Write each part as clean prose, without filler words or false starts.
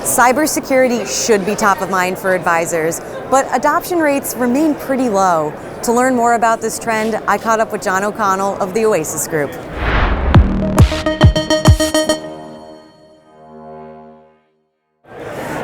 Cybersecurity should be top of mind for advisors, but adoption rates remain pretty low. To learn more about this trend, I caught up with John O'Connell of the Oasis Group.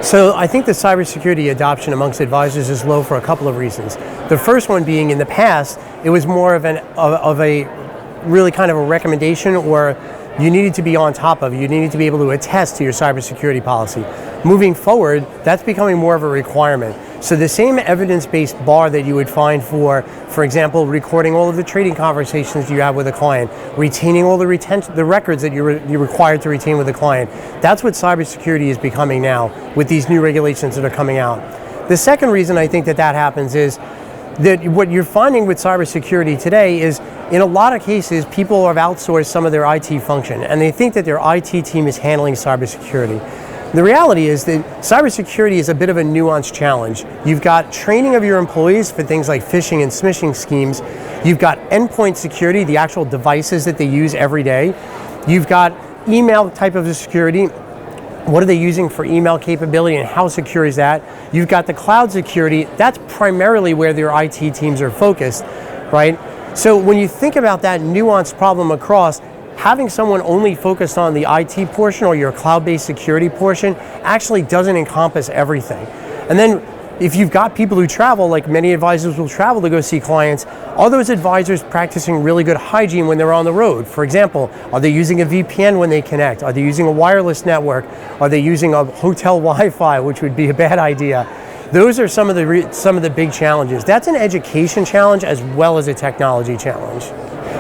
So I think the cybersecurity adoption amongst advisors is low for a couple of reasons. The first one being, in the past, it was more of a really kind of a recommendation, or you needed to be on top of, you needed to be able to attest to your cybersecurity policy. Moving forward, that's becoming more of a requirement. So the same evidence-based bar that you would find for example, recording all of the trading conversations you have with a client, retaining all the records that you're required to retain with a client, that's what cybersecurity is becoming now with these new regulations that are coming out. The second reason I think that happens is that what you're finding with cybersecurity today is, in a lot of cases, people have outsourced some of their IT function, and they think that their IT team is handling cybersecurity. The reality is that cybersecurity is a bit of a nuanced challenge. You've got training of your employees for things like phishing and smishing schemes. You've got endpoint security, the actual devices that they use every day. You've got email type of security. What are they using for email capability and how secure is that? You've got the cloud security. That's primarily where their IT teams are focused, right? So when you think about that nuanced problem across, having someone only focused on the IT portion or your cloud-based security portion actually doesn't encompass everything. And then if you've got people who travel, like many advisors will travel to go see clients, are those advisors practicing really good hygiene when they're on the road? For example, are they using a VPN when they connect? Are they using a wireless network? Are they using a hotel Wi-Fi, which would be a bad idea? Those are some of the big challenges. That's an education challenge as well as a technology challenge.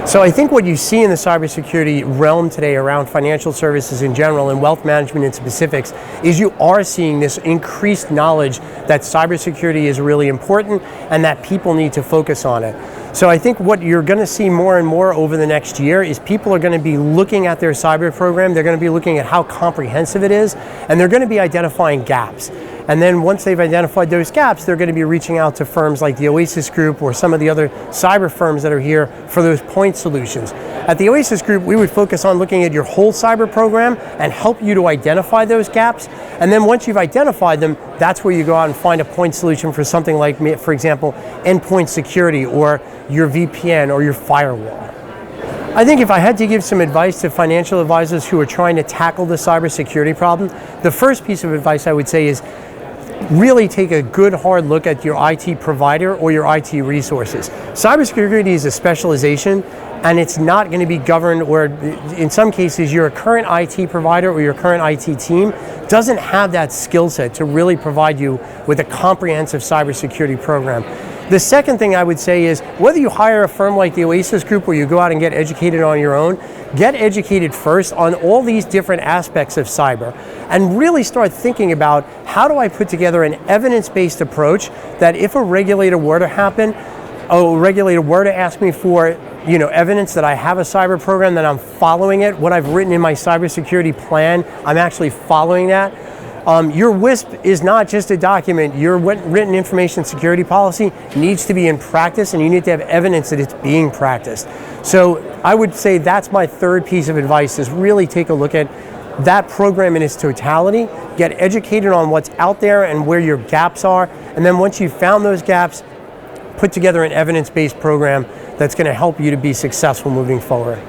So I think what you see in the cybersecurity realm today around financial services in general and wealth management in specifics is you are seeing this increased knowledge that cybersecurity is really important and that people need to focus on it. So I think what you're going to see more and more over the next year is people are going to be looking at their cyber program, they're going to be looking at how comprehensive it is, and they're going to be identifying gaps. And then once they've identified those gaps, they're going to be reaching out to firms like the Oasis Group or some of the other cyber firms that are here for those point solutions. At the Oasis Group, we would focus on looking at your whole cyber program and help you to identify those gaps. And then once you've identified them, that's where you go out and find a point solution for something like, for example, endpoint security or your VPN or your firewall. I think if I had to give some advice to financial advisors who are trying to tackle the cybersecurity problem, the first piece of advice I would say is really take a good hard look at your IT provider or your IT resources. Cybersecurity is a specialization, and it's not going to be governed, or in some cases your current IT provider or your current IT team doesn't have that skill set to really provide you with a comprehensive cybersecurity program. The second thing I would say is, whether you hire a firm like the Oasis Group or you go out and get educated on your own, get educated first on all these different aspects of cyber and really start thinking about, how do I put together an evidence-based approach that if a regulator were to happen, a regulator were to ask me for evidence that I have a cyber program, that I'm following it, what I've written in my cybersecurity plan, I'm actually following that. Your WISP is not just a document. Your written information security policy needs to be in practice, and you need to have evidence that it's being practiced. So I would say that's my third piece of advice, is really take a look at that program in its totality, get educated on what's out there and where your gaps are, and then once you've found those gaps, put together an evidence-based program that's going to help you to be successful moving forward.